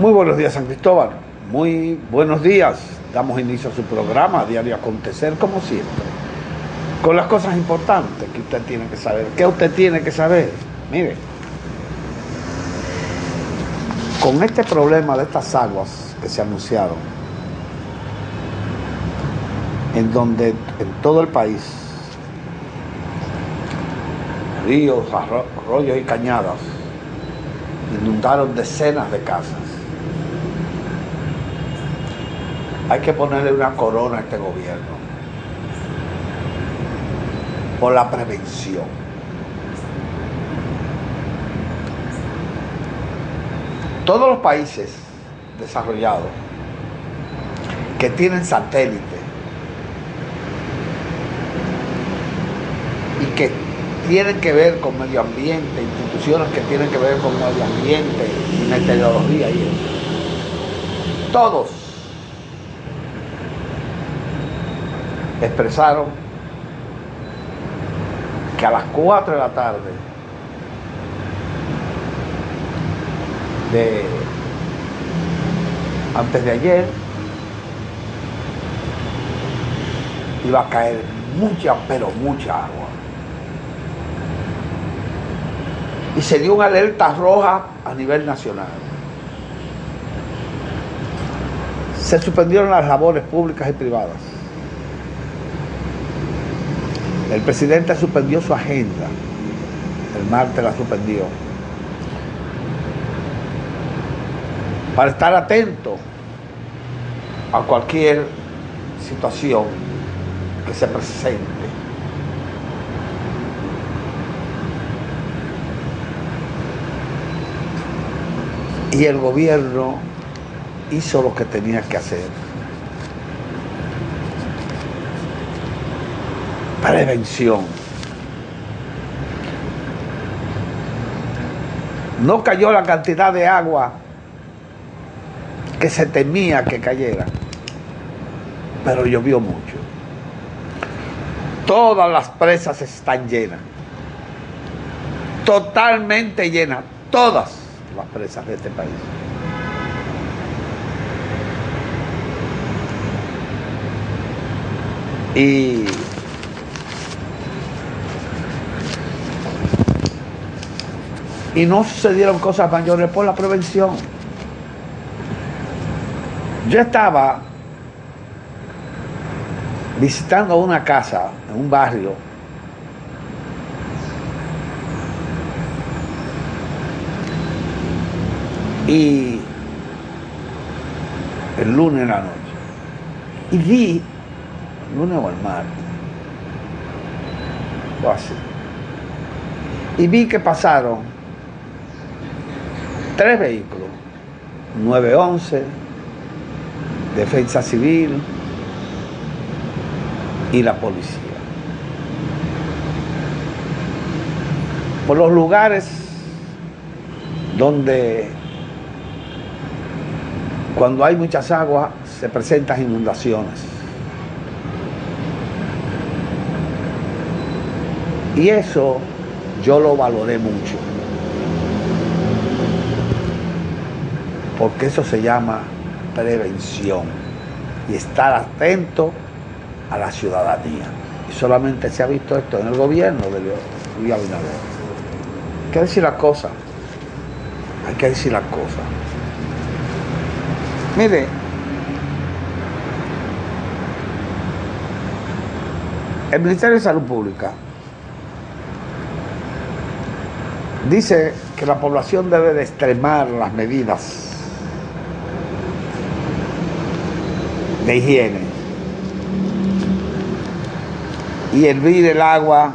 Muy buenos días, San Cristóbal. Muy buenos días. Damos inicio a su programa, Diario Acontecer, como siempre, con las cosas importantes que usted tiene que saber. ¿Qué usted tiene que saber? Mire, con este problema de estas aguas que se anunciaron, en donde en todo el país, ríos, arroyos y cañadas inundaron decenas de casas, hay que ponerle una corona a este gobierno por la prevención. Todos los países desarrollados que tienen satélite y que tienen que ver con medio ambiente, instituciones que tienen que ver con medio ambiente y meteorología y eso, todos expresaron que a las 4 de la tarde de antes de ayer iba a caer mucha, pero mucha agua. Y se dio una alerta roja a nivel nacional. Se suspendieron las labores públicas y privadas. El presidente suspendió su agenda. El martes la suspendió. Para estar atento a cualquier situación que se presente. Y el gobierno hizo lo que tenía que hacer. Prevención. No cayó la cantidad de agua que se temía que cayera, pero llovió mucho. Todas las presas están llenas, totalmente llenas, todas las presas de este país. Y no sucedieron cosas mayores por la prevención. Yo estaba visitando una casa en un barrio y el lunes en la noche y vi, el lunes o el martes o así, y vi que pasaron 3 vehículos, 911, Defensa Civil y la policía. Por los lugares donde cuando hay muchas aguas se presentan inundaciones. Y eso yo lo valoré mucho. Porque eso se llama prevención y estar atento a la ciudadanía. Y solamente se ha visto esto en el gobierno de Luis Abinader. Hay que decir las cosas. Hay que decir las cosas. Mire, el Ministerio de Salud Pública dice que la población debe de extremar las medidas de higiene y hervir el agua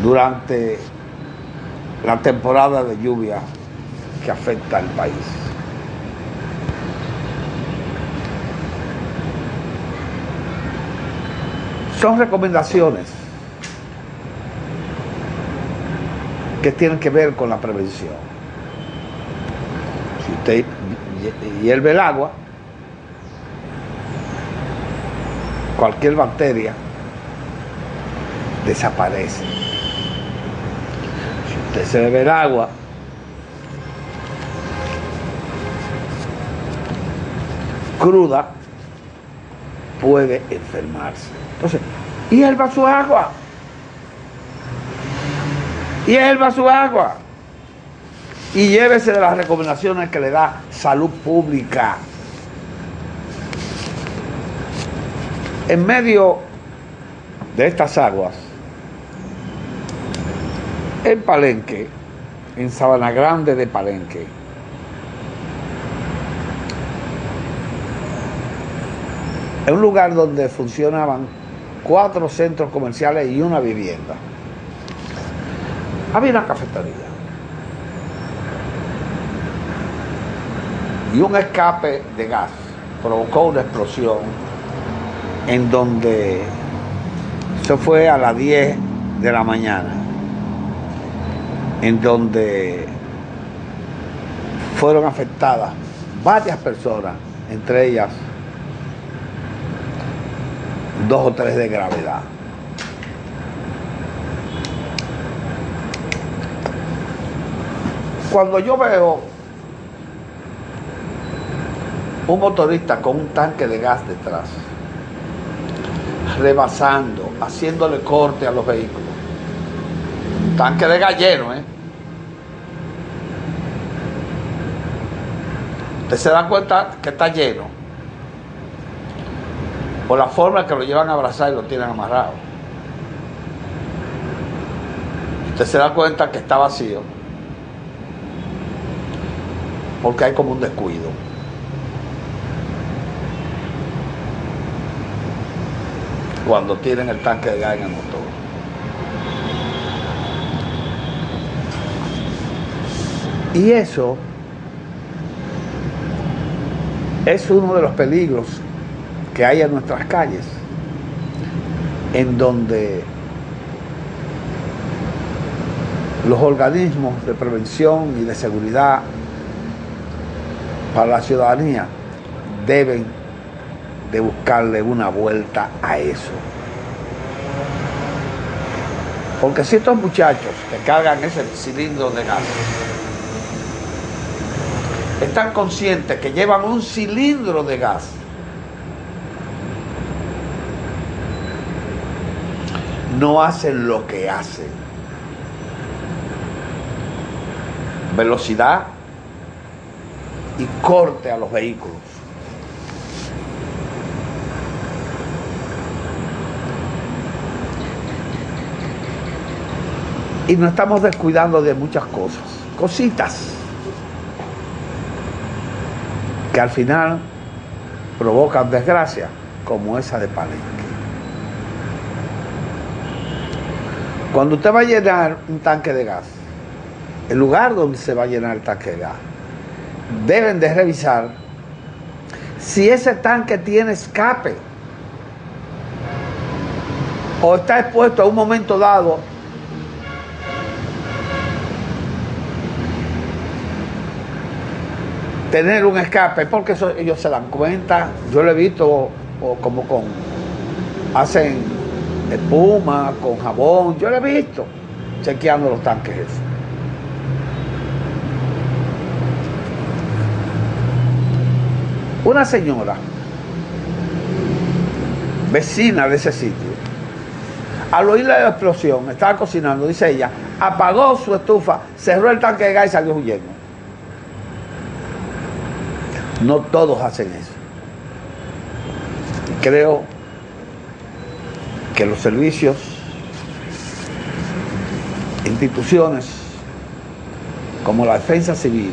durante la temporada de lluvia que afecta al país. Son recomendaciones que tienen que ver con la prevención. Si usted hierve el agua, cualquier bacteria desaparece. Si usted se bebe el agua cruda, puede enfermarse. Entonces, hierva su agua. Hierva su agua. Y llévese de las recomendaciones que le da Salud Pública. En medio de estas aguas, en Palenque, en Sabana Grande de Palenque, es un lugar donde funcionaban 4 centros comerciales y una vivienda. Había una cafetería y un escape de gas provocó una explosión en donde eso fue a las 10 de la mañana, en donde fueron afectadas varias personas, entre ellas 2 o 3 de gravedad. Cuando yo veo un motorista con un tanque de gas detrás, rebasando, haciéndole corte a los vehículos, un tanque de gas lleno, ¿Usted se da cuenta que está lleno? Por la forma que lo llevan a abrazar y lo tienen amarrado. Usted se da cuenta que está vacío, porque hay como un descuido. Cuando tienen el tanque de gas en el motor. Y eso es uno de los peligros que hay en nuestras calles, en donde los organismos de prevención y de seguridad para la ciudadanía deben de buscarle una vuelta a eso. Porque si estos muchachos que cargan ese cilindro de gas están conscientes que llevan un cilindro de gas, no hacen lo que hacen. Velocidad y corte a los vehículos. Y nos estamos descuidando de muchas cosas, cositas, que al final provocan desgracia, como esa de Palenque. Cuando usted va a llenar un tanque de gas, el lugar donde se va a llenar el tanque de gas, deben de revisar si ese tanque tiene escape o está expuesto a un momento dado tener un escape, porque eso ellos se dan cuenta. Yo lo he visto como hacen espuma con jabón, yo lo he visto chequeando los tanques esos. Una señora vecina de ese sitio, al oír la explosión, estaba cocinando, dice ella, apagó su estufa, cerró el tanque de gas y salió huyendo. No todos hacen eso. Creo que los servicios, instituciones como la defensa civil,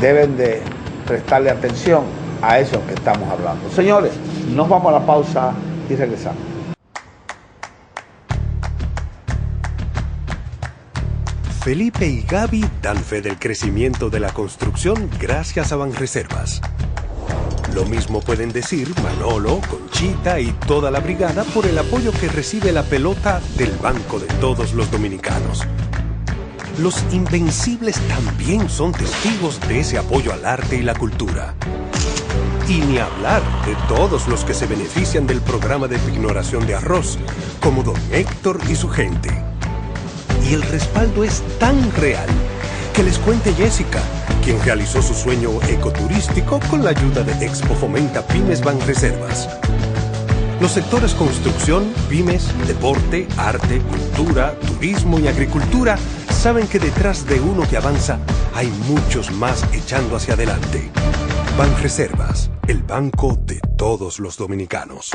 deben de prestarle atención a eso que estamos hablando. Señores, nos vamos a la pausa y regresamos. Felipe y Gaby dan fe del crecimiento de la construcción gracias a Banreservas. Lo mismo pueden decir Manolo, Conchita y toda la brigada por el apoyo que recibe la pelota del Banco de Todos los Dominicanos. Los Invencibles también son testigos de ese apoyo al arte y la cultura. Y ni hablar de todos los que se benefician del programa de pignoración de arroz, como don Héctor y su gente. Y el respaldo es tan real Que les cuente Jessica, quien realizó su sueño ecoturístico con la ayuda de Expo Fomenta Pymes Banreservas. Los sectores construcción, pymes, deporte, arte, cultura, turismo y agricultura saben que detrás de uno que avanza hay muchos más echando hacia adelante. Banreservas, el banco de todos los dominicanos.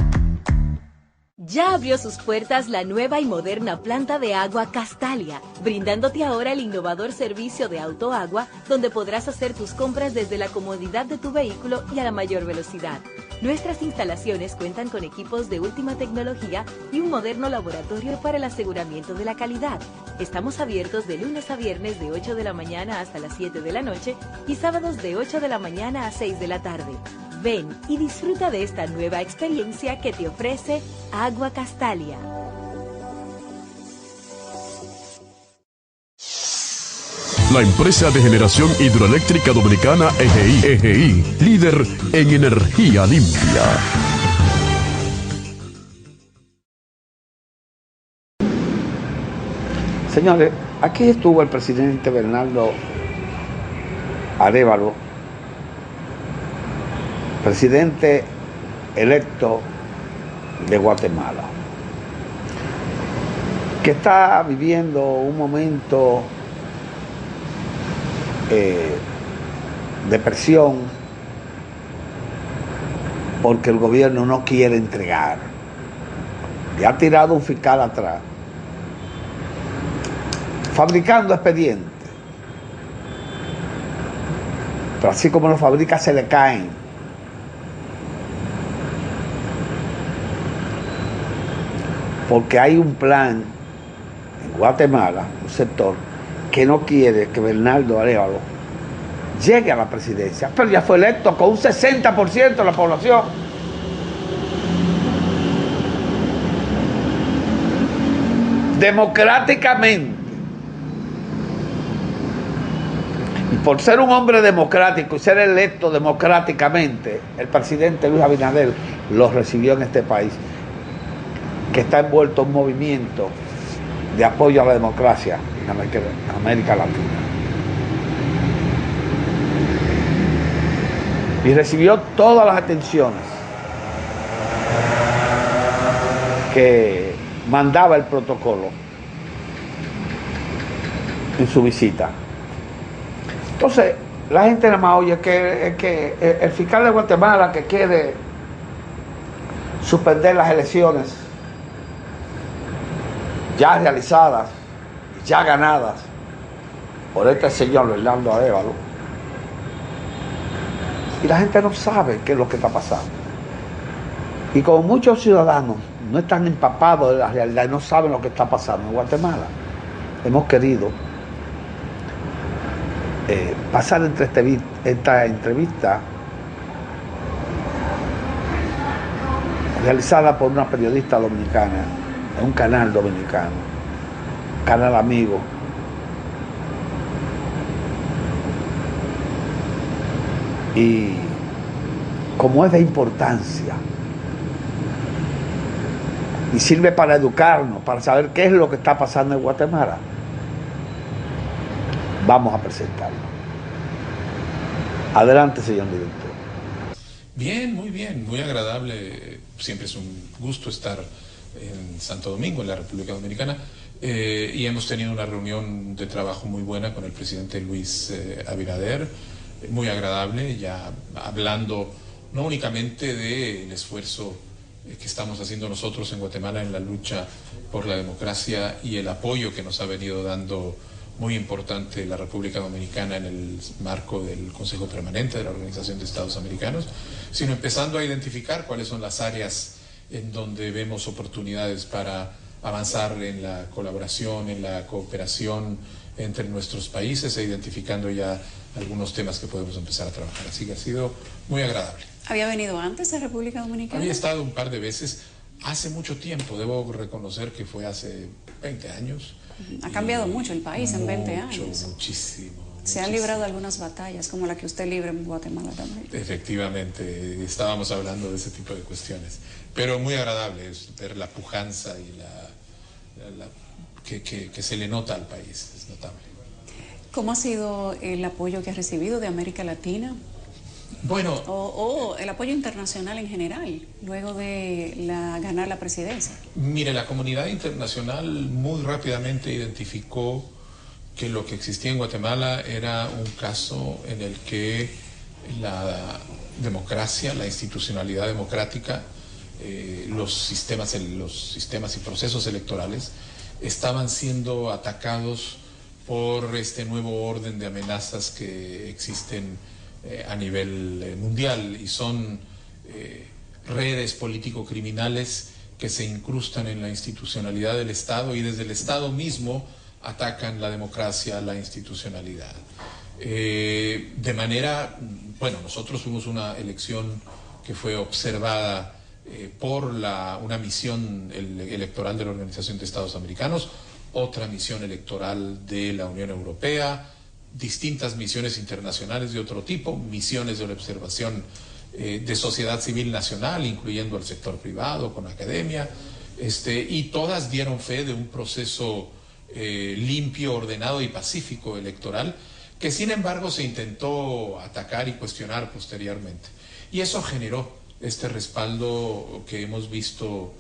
Ya abrió sus puertas la nueva y moderna planta de agua Castalia, brindándote ahora el innovador servicio de autoagua, donde podrás hacer tus compras desde la comodidad de tu vehículo y a la mayor velocidad. Nuestras instalaciones cuentan con equipos de última tecnología y un moderno laboratorio para el aseguramiento de la calidad. Estamos abiertos de lunes a viernes de 8 de la mañana hasta las 7 de la noche y sábados de 8 de la mañana a 6 de la tarde. Ven y disfruta de esta nueva experiencia que te ofrece Agua Castalia. La empresa de generación hidroeléctrica dominicana EGI, líder en energía limpia. Señores, aquí estuvo el presidente Bernardo Arévalo, presidente electo de Guatemala, que está viviendo un momento de presión porque el gobierno no quiere entregar. Le ha tirado un fiscal atrás, fabricando expedientes, pero así como los fabrica se le caen. Porque hay un plan en Guatemala, un sector, que no quiere que Bernardo Arévalo llegue a la presidencia, pero ya fue electo con un 60% de la población. Democráticamente. Y por ser un hombre democrático y ser electo democráticamente, el presidente Luis Abinader lo recibió en este país, que está envuelto en un movimiento de apoyo a la democracia en América Latina. Y recibió todas las atenciones que mandaba el protocolo en su visita. Entonces, la gente nada más oye que el fiscal de Guatemala que quiere suspender las elecciones ya realizadas, ya ganadas por este señor Bernardo Arévalo, y la gente no sabe qué es lo que está pasando. Y como muchos ciudadanos no están empapados de la realidad y no saben lo que está pasando en Guatemala, hemos querido pasar entre esta entrevista realizada por una periodista dominicana en un canal dominicano, canal amigo, y como es de importancia y sirve para educarnos, para saber qué es lo que está pasando en Guatemala, vamos a presentarlo. Adelante, señor director. Bien, muy agradable. Siempre es un gusto estar en Santo Domingo, en la República Dominicana, y hemos tenido una reunión de trabajo muy buena con el presidente Luis Abinader, muy agradable, ya hablando no únicamente del esfuerzo que estamos haciendo nosotros en Guatemala en la lucha por la democracia y el apoyo que nos ha venido dando muy importante la República Dominicana en el marco del Consejo Permanente de la Organización de Estados Americanos, sino empezando a identificar cuáles son las áreas en donde vemos oportunidades para avanzar en la colaboración, en la cooperación entre nuestros países e identificando ya algunos temas que podemos empezar a trabajar. Así que ha sido muy agradable. ¿Había venido antes a República Dominicana? Había estado un par de veces, hace mucho tiempo, debo reconocer que fue hace 20 años. Ha cambiado mucho el país en 20 años. Muchísimo. Se han librado algunas batallas, como la que usted libra en Guatemala también. Efectivamente, estábamos hablando de ese tipo de cuestiones. Pero muy agradable es ver la pujanza y que se le nota al país, es notable. ¿Cómo ha sido el apoyo que ha recibido de América Latina? Bueno, O el apoyo internacional en general, luego de ganar la presidencia. mire, la comunidad internacional muy rápidamente identificó que lo que existía en Guatemala era un caso en el que la democracia, la institucionalidad democrática, los sistemas y procesos electorales estaban siendo atacados por este nuevo orden de amenazas que existen a nivel mundial, y son redes político-criminales que se incrustan en la institucionalidad del Estado y desde el Estado mismo atacan la democracia, la institucionalidad. De manera, bueno, nosotros fuimos una elección que fue observada por una misión electoral de la Organización de Estados Americanos, otra misión electoral de la Unión Europea, distintas misiones internacionales de otro tipo, misiones de observación de sociedad civil nacional, incluyendo el sector privado, con academia, y todas dieron fe de un proceso limpio, ordenado y pacífico electoral, que sin embargo se intentó atacar y cuestionar posteriormente. Y eso generó este respaldo que hemos visto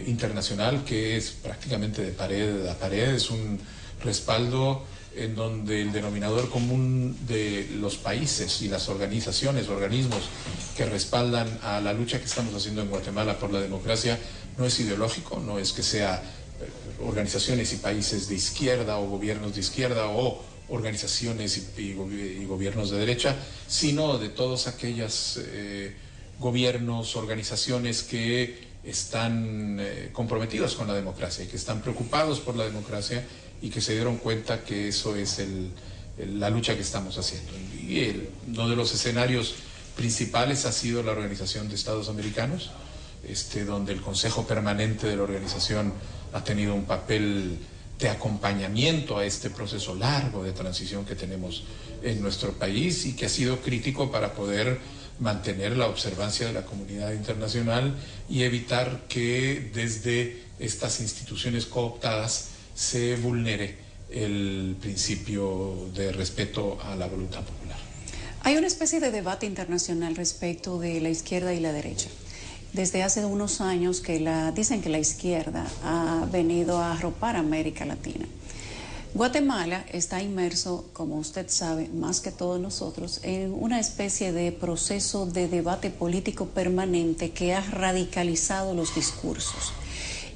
internacional, que es prácticamente de pared a pared, es un respaldo en donde el denominador común de los países y las organizaciones, organismos que respaldan a la lucha que estamos haciendo en Guatemala por la democracia no es ideológico, no es que sea organizaciones y países de izquierda o gobiernos de izquierda o organizaciones y gobiernos de derecha, sino de todos aquellos gobiernos, organizaciones que están comprometidos con la democracia y que están preocupados por la democracia y que se dieron cuenta que eso es la lucha que estamos haciendo. Y uno de los escenarios principales ha sido la Organización de Estados Americanos, donde el Consejo Permanente de la organización ha tenido un papel de acompañamiento a este proceso largo de transición que tenemos en nuestro país y que ha sido crítico para poder mantener la observancia de la comunidad internacional y evitar que desde estas instituciones cooptadas se vulnere el principio de respeto a la voluntad popular. Hay una especie de debate internacional respecto de la izquierda y la derecha. Desde hace unos años dicen que la izquierda ha venido a arropar a América Latina. Guatemala está inmerso, como usted sabe, más que todos nosotros, en una especie de proceso de debate político permanente que ha radicalizado los discursos.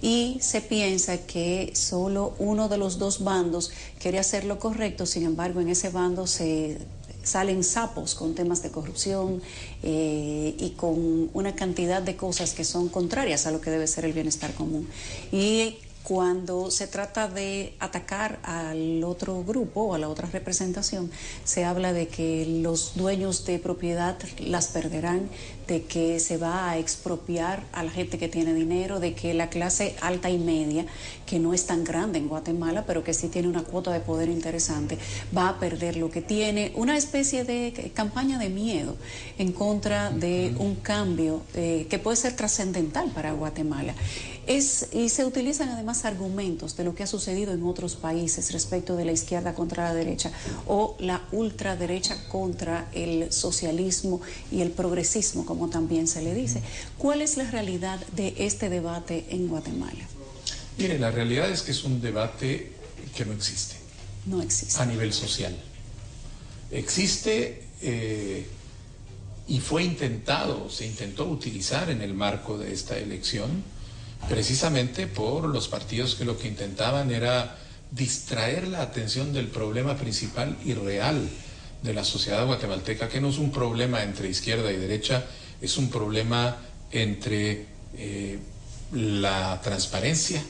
Y se piensa que solo uno de los dos bandos quiere hacer lo correcto, sin embargo, en ese bando salen sapos con temas de corrupción y con una cantidad de cosas que son contrarias a lo que debe ser el bienestar común. Y cuando se trata de atacar al otro grupo o a la otra representación, se habla de que los dueños de propiedad las perderán, de que se va a expropiar a la gente que tiene dinero, de que la clase alta y media, que no es tan grande en Guatemala, pero que sí tiene una cuota de poder interesante, va a perder lo que tiene. Una especie de campaña de miedo en contra de un cambio que puede ser trascendental para Guatemala. Y se utilizan además argumentos de lo que ha sucedido en otros países respecto de la izquierda contra la derecha o la ultraderecha contra el socialismo y el progresismo, como también se le dice. ¿Cuál es la realidad de este debate en Guatemala? Mire, la realidad es que es un debate que no existe. No existe. A nivel social. Existe y se intentó utilizar en el marco de esta elección, precisamente por los partidos que lo que intentaban era distraer la atención del problema principal y real de la sociedad guatemalteca, que no es un problema entre izquierda y derecha, es un problema entre la transparencia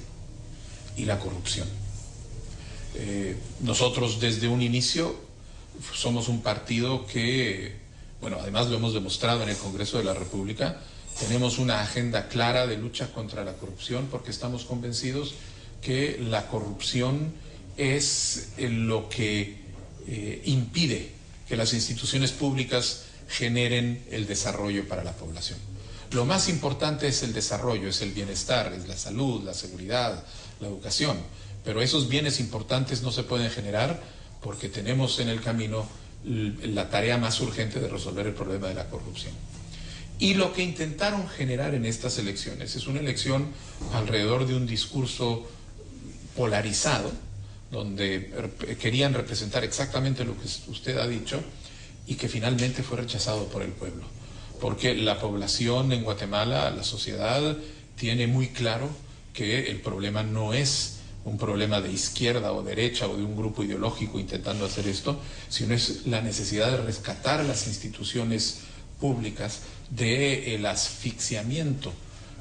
y la corrupción. Nosotros desde un inicio somos un partido que, bueno, además lo hemos demostrado en el Congreso de la República. Tenemos una agenda clara de lucha contra la corrupción porque estamos convencidos que la corrupción es lo que impide que las instituciones públicas generen el desarrollo para la población. Lo más importante es el desarrollo, es el bienestar, es la salud, la seguridad, la educación, pero esos bienes importantes no se pueden generar porque tenemos en el camino la tarea más urgente de resolver el problema de la corrupción. Y lo que intentaron generar en estas elecciones es una elección alrededor de un discurso polarizado, donde querían representar exactamente lo que usted ha dicho y que finalmente fue rechazado por el pueblo. Porque la población en Guatemala, la sociedad, tiene muy claro que el problema no es un problema de izquierda o derecha o de un grupo ideológico intentando hacer esto, sino es la necesidad de rescatar las instituciones públicas del asfixiamiento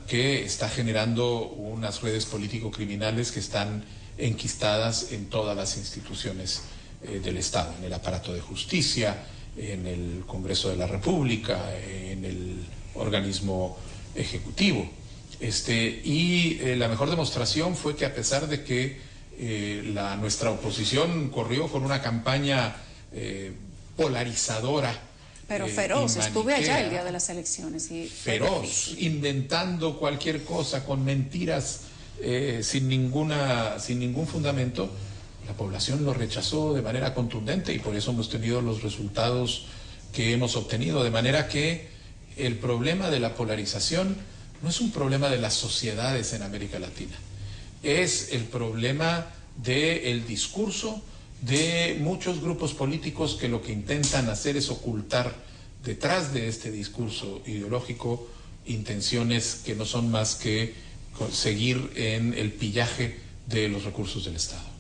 que está generando unas redes político-criminales que están enquistadas en todas las instituciones del Estado, en el aparato de justicia, en el Congreso de la República, en el organismo ejecutivo. La mejor demostración fue que a pesar de que nuestra oposición corrió con una campaña polarizadora, pero feroz, estuve allá el día de las elecciones. Y feroz, inventando cualquier cosa con mentiras sin ningún fundamento, la población lo rechazó de manera contundente y por eso hemos tenido los resultados que hemos obtenido. De manera que el problema de la polarización no es un problema de las sociedades en América Latina, es el problema del discurso de muchos grupos políticos que lo que intentan hacer es ocultar detrás de este discurso ideológico intenciones que no son más que seguir en el pillaje de los recursos del Estado.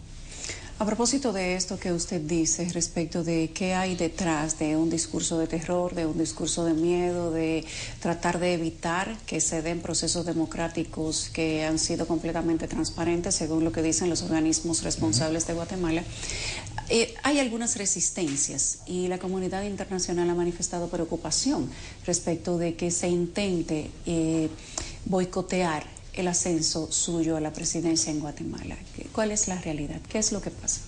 A propósito de esto que usted dice respecto de qué hay detrás de un discurso de terror, de un discurso de miedo, de tratar de evitar que se den procesos democráticos que han sido completamente transparentes, según lo que dicen los organismos responsables de Guatemala, hay algunas resistencias y la comunidad internacional ha manifestado preocupación respecto de que se intente boicotear el ascenso suyo a la presidencia en Guatemala. ¿Cuál es la realidad? ¿Qué es lo que pasa?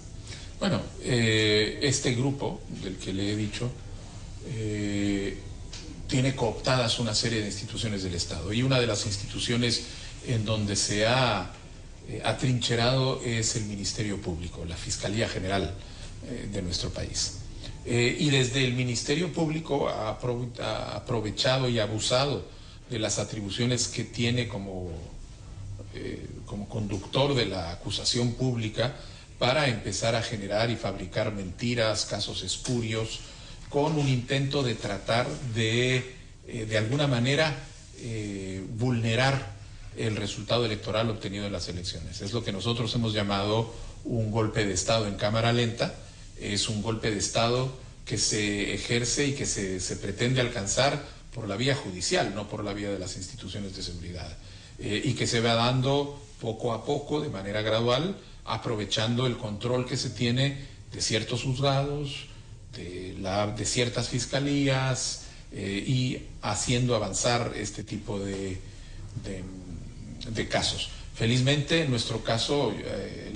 Bueno, este grupo del que le he dicho tiene cooptadas una serie de instituciones del Estado y una de las instituciones en donde se ha atrincherado es el Ministerio Público, la Fiscalía General de nuestro país. Y desde el Ministerio Público ha aprovechado y abusado de las atribuciones que tiene como conductor de la acusación pública para empezar a generar y fabricar mentiras, casos espurios, con un intento de tratar de alguna manera vulnerar el resultado electoral obtenido en las elecciones. Es lo que nosotros hemos llamado un golpe de Estado en cámara lenta. Es un golpe de Estado que se ejerce y que se pretende alcanzar por la vía judicial, no por la vía de las instituciones de seguridad, y que se va dando poco a poco, de manera gradual, aprovechando el control que se tiene de ciertos juzgados, de ciertas fiscalías, y haciendo avanzar este tipo de casos. Felizmente, en nuestro caso,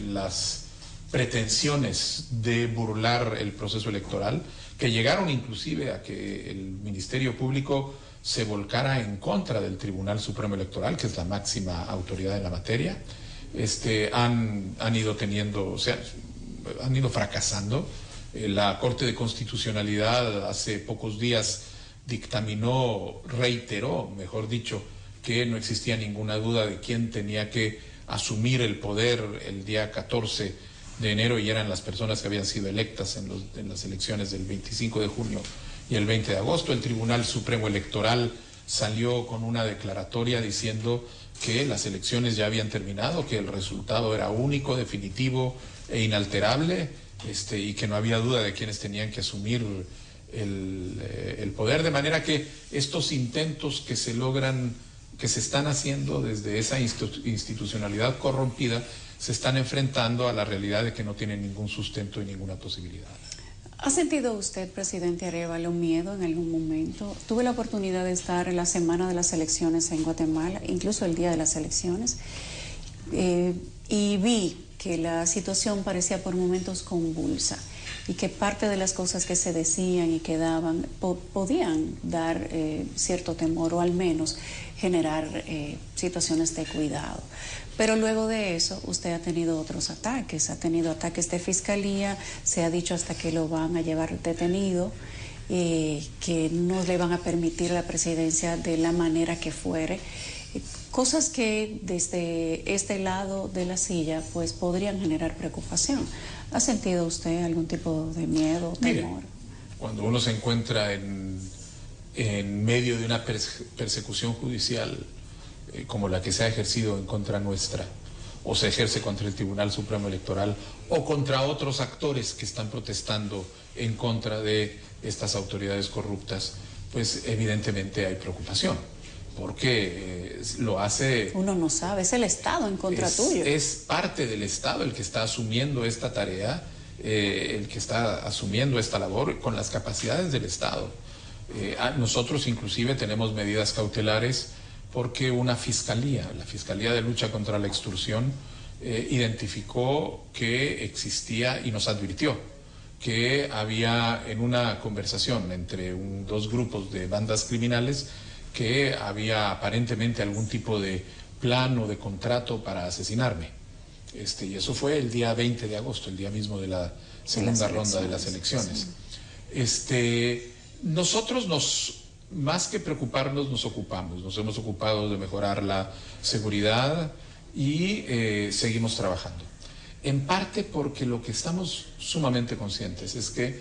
las pretensiones de burlar el proceso electoral, que llegaron inclusive a que el Ministerio Público se volcara en contra del Tribunal Supremo Electoral, que es la máxima autoridad en la materia, han ido fracasando. La Corte de Constitucionalidad hace pocos días reiteró, mejor dicho, que no existía ninguna duda de quién tenía que asumir el poder el día 14 de enero y eran las personas que habían sido electas en las elecciones del 25 de junio y el 20 de agosto. El Tribunal Supremo Electoral salió con una declaratoria diciendo que las elecciones ya habían terminado, que el resultado era único, definitivo e inalterable, y que no había duda de quiénes tenían que asumir el poder, de manera que estos intentos que se están haciendo desde esa institucionalidad corrompida, se están enfrentando a la realidad de que no tienen ningún sustento y ninguna posibilidad. ¿Ha sentido usted, presidente Arévalo, miedo en algún momento? Tuve la oportunidad de estar en la semana de las elecciones en Guatemala, incluso el día de las elecciones, y vi que la situación parecía por momentos convulsa. y que parte de las cosas que se decían y que daban podían dar cierto temor o al menos generar situaciones de cuidado. Pero luego de eso usted ha tenido otros ataques, ha tenido ataques de fiscalía, se ha dicho hasta que lo van a llevar detenido, que no le van a permitir la presidencia de la manera que fuere. Cosas que desde este lado de la silla pues podrían generar preocupación. ¿Ha sentido usted algún tipo de miedo, temor? Mire, cuando uno se encuentra en medio de una persecución judicial como la que se ha ejercido en contra nuestra, o se ejerce contra el Tribunal Supremo Electoral, o contra otros actores que están protestando en contra de estas autoridades corruptas, pues evidentemente hay preocupación. Porque lo hace... Uno no sabe, es el Estado en contra tuyo. Es parte del Estado el que está asumiendo esta tarea, el que está asumiendo esta labor con las capacidades del Estado. Nosotros inclusive tenemos medidas cautelares porque una fiscalía, la Fiscalía de Lucha contra la Extorsión, identificó que existía y nos advirtió que había en una conversación entre dos grupos de bandas criminales que había aparentemente algún tipo de plan o de contrato para asesinarme. Y eso fue el día 20 de agosto, el día mismo de la segunda ronda de las elecciones. Nosotros más que preocuparnos, nos ocupamos. Nos hemos ocupado de mejorar la seguridad y seguimos trabajando. En parte porque lo que estamos sumamente conscientes es que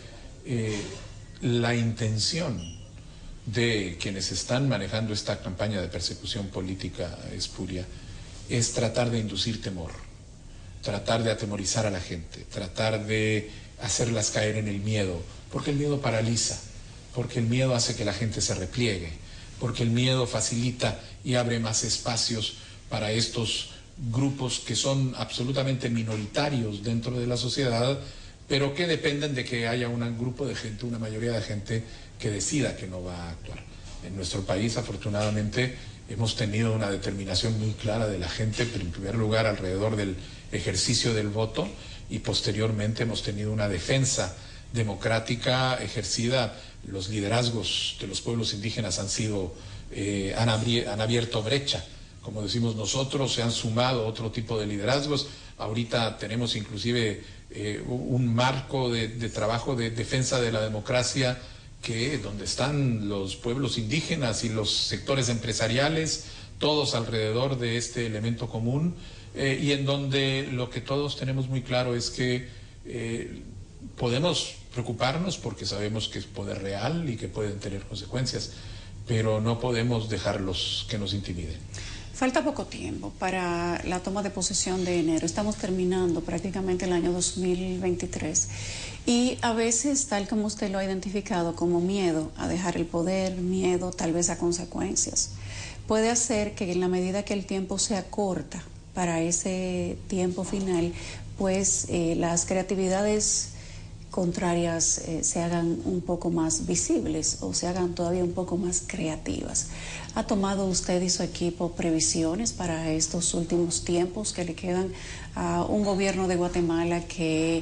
la intención de quienes están manejando esta campaña de persecución política espuria es tratar de inducir temor, tratar de atemorizar a la gente, tratar de hacerlas caer en el miedo, porque el miedo paraliza, porque el miedo hace que la gente se repliegue, porque el miedo facilita y abre más espacios para estos grupos que son absolutamente minoritarios dentro de la sociedad, pero que dependen de que haya un grupo de gente, una mayoría de gente que decida que no va a actuar. En nuestro país, afortunadamente, hemos tenido una determinación muy clara de la gente, pero en primer lugar alrededor del ejercicio del voto, y posteriormente hemos tenido una defensa democrática ejercida. Los liderazgos de los pueblos indígenas han abierto brecha, como decimos nosotros, se han sumado otro tipo de liderazgos. Ahorita tenemos inclusive un marco de trabajo de defensa de la democracia, donde están los pueblos indígenas y los sectores empresariales, todos alrededor de este elemento común, y en donde lo que todos tenemos muy claro es que podemos preocuparnos porque sabemos que es poder real y que pueden tener consecuencias, pero no podemos dejarlos que nos intimiden. Falta poco tiempo para la toma de posesión de enero. Estamos terminando prácticamente el año 2023 y a veces, tal como usted lo ha identificado, como miedo a dejar el poder, miedo tal vez a consecuencias, puede hacer que en la medida que el tiempo se acorta para ese tiempo final, pues las creatividades contrarias se hagan un poco más visibles o se hagan todavía un poco más creativas. ¿Ha tomado usted y su equipo previsiones para estos últimos tiempos que le quedan a un gobierno de Guatemala que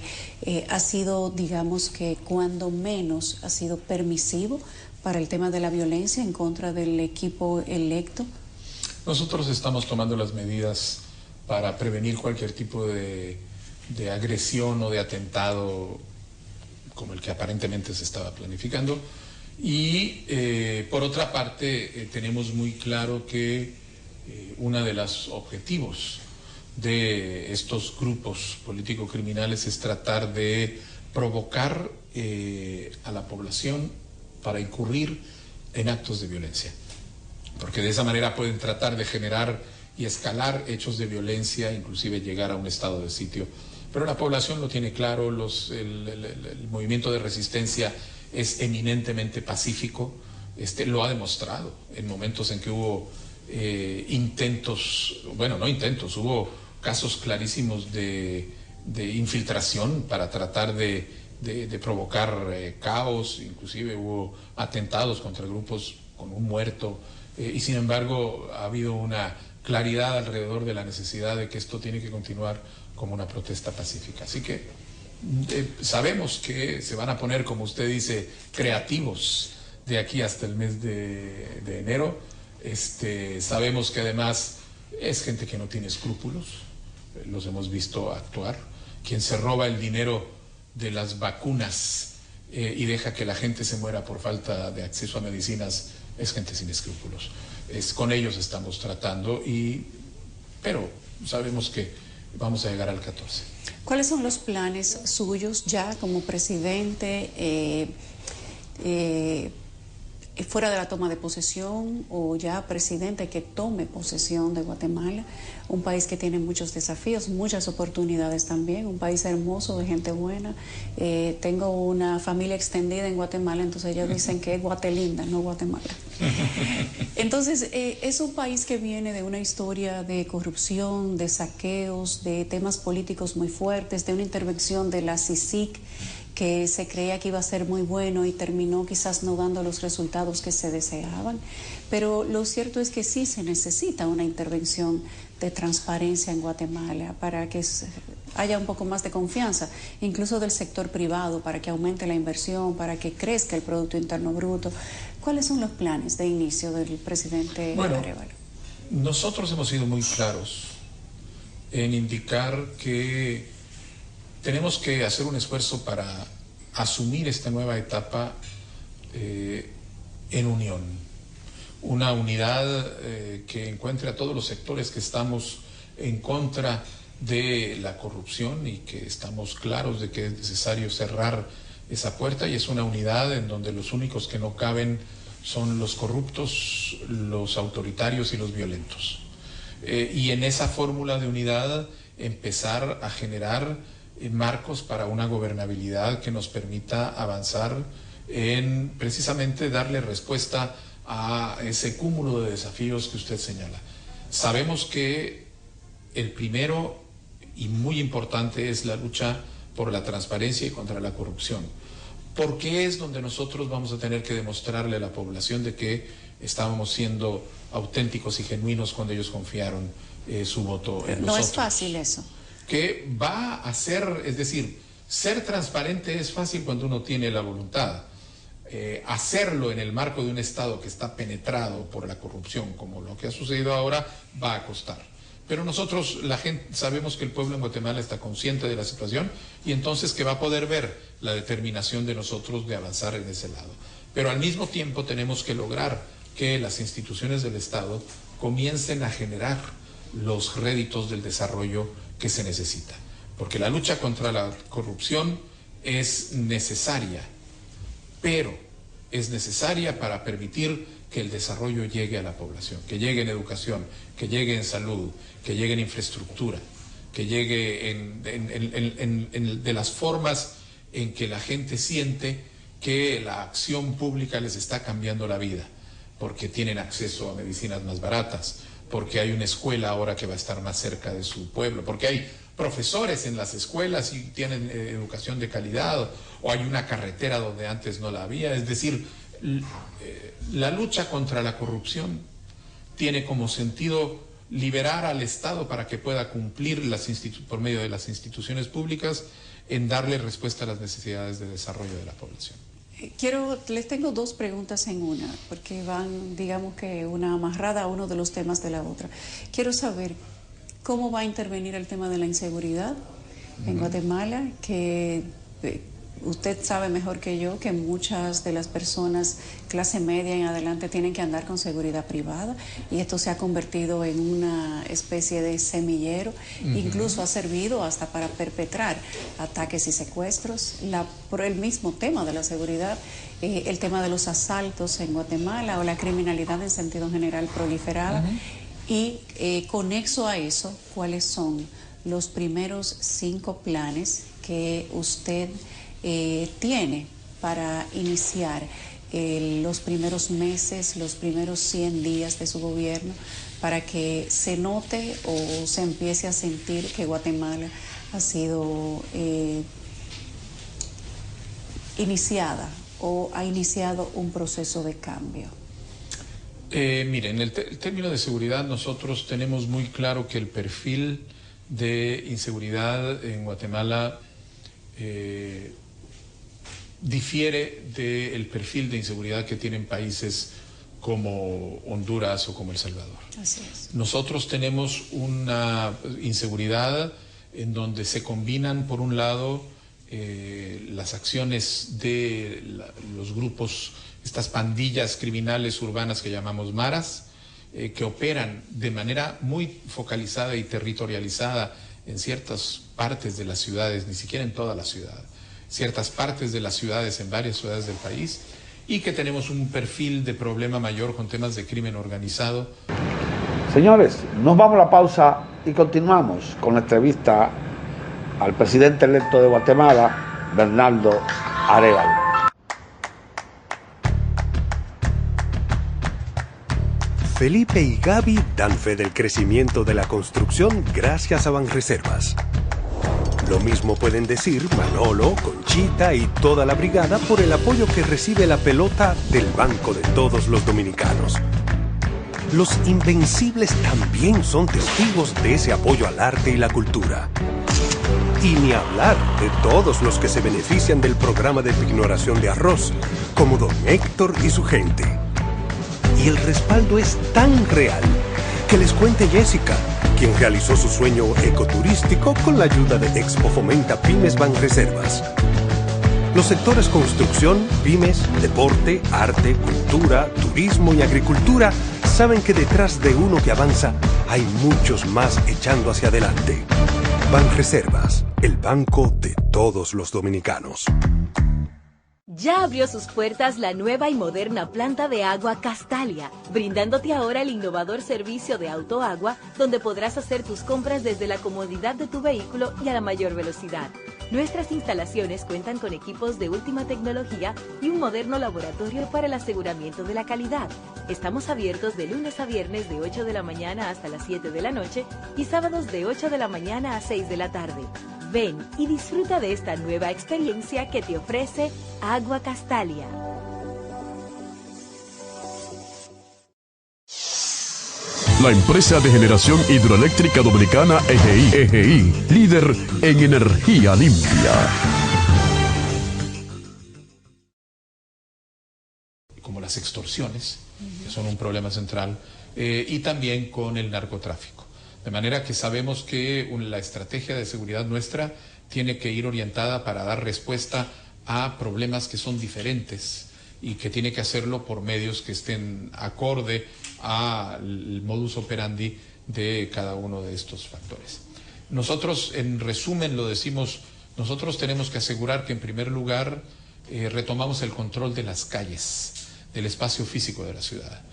ha sido, digamos que cuando menos, ha sido permisivo para el tema de la violencia en contra del equipo electo? Nosotros estamos tomando las medidas para prevenir cualquier tipo de agresión o de atentado como el que aparentemente se estaba planificando. Y por otra parte, tenemos muy claro que uno de los objetivos de estos grupos político-criminales es tratar de provocar a la población para incurrir en actos de violencia, porque de esa manera pueden tratar de generar y escalar hechos de violencia, inclusive llegar a un estado de sitio. Pero la población lo tiene claro, el movimiento de resistencia es eminentemente pacífico, lo ha demostrado en momentos en que hubo hubo casos clarísimos de infiltración para tratar de provocar caos, inclusive hubo atentados contra grupos con un muerto, y sin embargo ha habido una claridad alrededor de la necesidad de que esto tiene que continuar como una protesta pacífica. Así que Sabemos que se van a poner, como usted dice, creativos de aquí hasta el mes de enero. Sabemos que además es gente que no tiene escrúpulos, los hemos visto actuar. Quien se roba el dinero de las vacunas y deja que la gente se muera por falta de acceso a medicinas es gente sin escrúpulos. Con ellos estamos tratando, pero sabemos que vamos a llegar al 14. ¿Cuáles son los planes suyos ya como presidente, fuera de la toma de posesión, o ya presidente que tome posesión de Guatemala? Un país que tiene muchos desafíos, muchas oportunidades también, un país hermoso de gente buena. Tengo una familia extendida en Guatemala, entonces ellos dicen que es Guatelinda, no Guatemala. Entonces, es un país que viene de una historia de corrupción, de saqueos, de temas políticos muy fuertes, de una intervención de la CICIG que se creía que iba a ser muy bueno y terminó quizás no dando los resultados que se deseaban. Pero lo cierto es que sí se necesita una intervención de transparencia en Guatemala para que haya un poco más de confianza, incluso del sector privado, para que aumente la inversión, para que crezca el Producto Interno Bruto. ¿Cuáles son los planes de inicio del presidente Arévalo? Nosotros hemos sido muy claros en indicar que tenemos que hacer un esfuerzo para asumir esta nueva etapa en unión. Una unidad que encuentre a todos los sectores que estamos en contra de la corrupción y que estamos claros de que es necesario cerrar esa puerta, y es una unidad en donde los únicos que no caben son los corruptos, los autoritarios y los violentos. Y en esa fórmula de unidad empezar a generar marcos para una gobernabilidad que nos permita avanzar en precisamente darle respuesta a ese cúmulo de desafíos que usted señala. Sabemos que el primero y muy importante es la lucha por la transparencia y contra la corrupción, porque es donde nosotros vamos a tener que demostrarle a la población de que estábamos siendo auténticos y genuinos cuando ellos confiaron su voto en nosotros. No es fácil eso. Que va a ser, es decir, ser transparente es fácil cuando uno tiene la voluntad. Hacerlo en el marco de un Estado que está penetrado por la corrupción, como lo que ha sucedido ahora, va a costar. Pero nosotros, la gente, sabemos que el pueblo en Guatemala está consciente de la situación y entonces que va a poder ver la determinación de nosotros de avanzar en ese lado. Pero al mismo tiempo tenemos que lograr que las instituciones del Estado comiencen a generar los réditos del desarrollo que se necesita, porque la lucha contra la corrupción es necesaria, pero es necesaria para permitir que el desarrollo llegue a la población, que llegue en educación, que llegue en salud, que llegue en infraestructura, que llegue de las formas en que la gente siente que la acción pública les está cambiando la vida, porque tienen acceso a medicinas más baratas, porque hay una escuela ahora que va a estar más cerca de su pueblo, porque hay profesores en las escuelas y tienen educación de calidad, o hay una carretera donde antes no la había. Es decir, la lucha contra la corrupción tiene como sentido liberar al Estado para que pueda cumplir por medio de las instituciones públicas en darle respuesta a las necesidades de desarrollo de la población. Les tengo dos preguntas en una, porque van, digamos que una amarrada a uno de los temas de la otra. Quiero saber cómo va a intervenir el tema de la inseguridad en Guatemala, que usted sabe mejor que yo que muchas de las personas clase media en adelante tienen que andar con seguridad privada, y esto se ha convertido en una especie de semillero. Incluso ha servido hasta para perpetrar ataques y secuestros. Por el mismo tema de la seguridad, el tema de los asaltos en Guatemala, o la criminalidad en sentido general proliferada. Y conexo a eso, ¿cuáles son los primeros 5 planes que usted tiene para iniciar los primeros meses, los primeros 100 días de su gobierno, para que se note o se empiece a sentir que Guatemala ha sido iniciada o ha iniciado un proceso de cambio? Miren, en el término de seguridad nosotros tenemos muy claro que el perfil de inseguridad en Guatemala difiere del perfil de inseguridad que tienen países como Honduras o como El Salvador. Así es. Nosotros tenemos una inseguridad en donde se combinan, por un lado, las acciones de los grupos, estas pandillas criminales urbanas que llamamos maras, que operan de manera muy focalizada y territorializada en ciertas partes de las ciudades, ni siquiera en toda la ciudad, ciertas partes de las ciudades, en varias ciudades del país, y que tenemos un perfil de problema mayor con temas de crimen organizado. Señores, nos vamos a la pausa y continuamos con la entrevista al presidente electo de Guatemala, Bernardo Arévalo. Felipe y Gaby dan fe del crecimiento de la construcción gracias a Banreservas. Lo mismo pueden decir Manolo, Conchita y toda la brigada por el apoyo que recibe la pelota del Banco de Todos los Dominicanos. Los Invencibles también son testigos de ese apoyo al arte y la cultura. Y ni hablar de todos los que se benefician del programa de pignoración de arroz, como don Héctor y su gente. Y el respaldo es tan real que les cuente Jessica, quien realizó su sueño ecoturístico con la ayuda de Expo Fomenta Pymes Banreservas. Los sectores construcción, pymes, deporte, arte, cultura, turismo y agricultura saben que detrás de uno que avanza hay muchos más echando hacia adelante. Banreservas, el banco de todos los dominicanos. Ya abrió sus puertas la nueva y moderna planta de agua Castalia, brindándote ahora el innovador servicio de autoagua, donde podrás hacer tus compras desde la comodidad de tu vehículo y a la mayor velocidad. Nuestras instalaciones cuentan con equipos de última tecnología y un moderno laboratorio para el aseguramiento de la calidad. Estamos abiertos de lunes a viernes de 8 de la mañana hasta las 7 de la noche y sábados de 8 de la mañana a 6 de la tarde. Ven y disfruta de esta nueva experiencia que te ofrece Agua Castalia. La empresa de generación hidroeléctrica dominicana EGI, líder en energía limpia. Como las extorsiones, que son un problema central, y también con el narcotráfico. De manera que sabemos que la estrategia de seguridad nuestra tiene que ir orientada para dar respuesta a problemas que son diferentes y que tiene que hacerlo por medios que estén acorde al modus operandi de cada uno de estos factores. Nosotros, en resumen, lo decimos, nosotros tenemos que asegurar que en primer lugar retomamos el control de las calles, del espacio físico de la ciudad,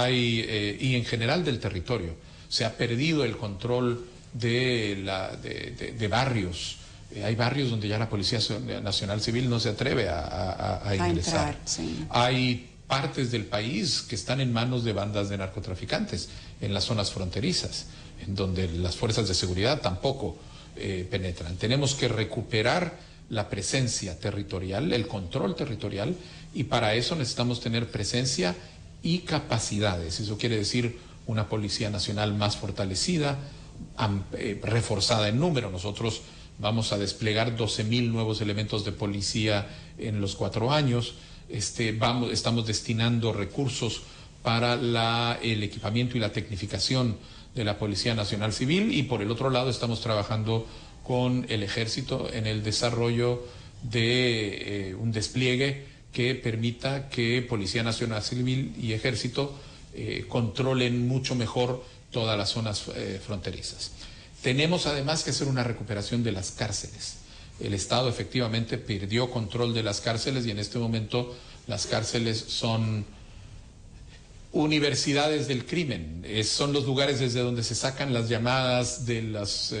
y en general del territorio. Se ha perdido el control de barrios. Hay barrios donde ya la Policía Nacional Civil no se atreve a ingresar. Entrar, sí. Hay partes del país que están en manos de bandas de narcotraficantes, en las zonas fronterizas, en donde las fuerzas de seguridad tampoco penetran. Tenemos que recuperar la presencia territorial, el control territorial, y para eso necesitamos tener presencia y capacidades. Eso quiere decir una Policía Nacional más fortalecida, reforzada en número. Nosotros vamos a desplegar 12,000 nuevos elementos de policía en los 4 años. Estamos destinando recursos para el equipamiento y la tecnificación de la Policía Nacional Civil, y por el otro lado estamos trabajando con el Ejército en el desarrollo de un despliegue que permita que Policía Nacional Civil y Ejército controlen mucho mejor todas las zonas fronterizas. Tenemos además que hacer una recuperación de las cárceles. El Estado efectivamente perdió control de las cárceles y en este momento las cárceles son universidades del crimen. Son los lugares desde donde se sacan las llamadas de las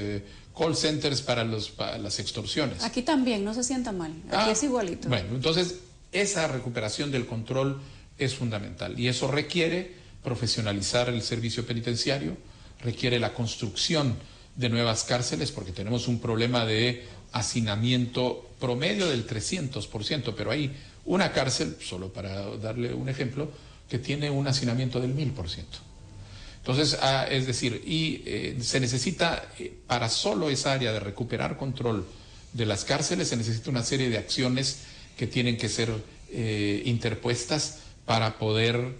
call centers para las extorsiones. Aquí también, no se sienta mal. Aquí es igualito. Bueno, entonces esa recuperación del control es fundamental y eso requiere profesionalizar el servicio penitenciario, requiere la construcción de nuevas cárceles, porque tenemos un problema de hacinamiento promedio del 300%, pero hay una cárcel, solo para darle un ejemplo, que tiene un hacinamiento del 1000%. Entonces, es decir, se necesita para solo esa área de recuperar control de las cárceles, se necesita una serie de acciones que tienen que ser interpuestas para poder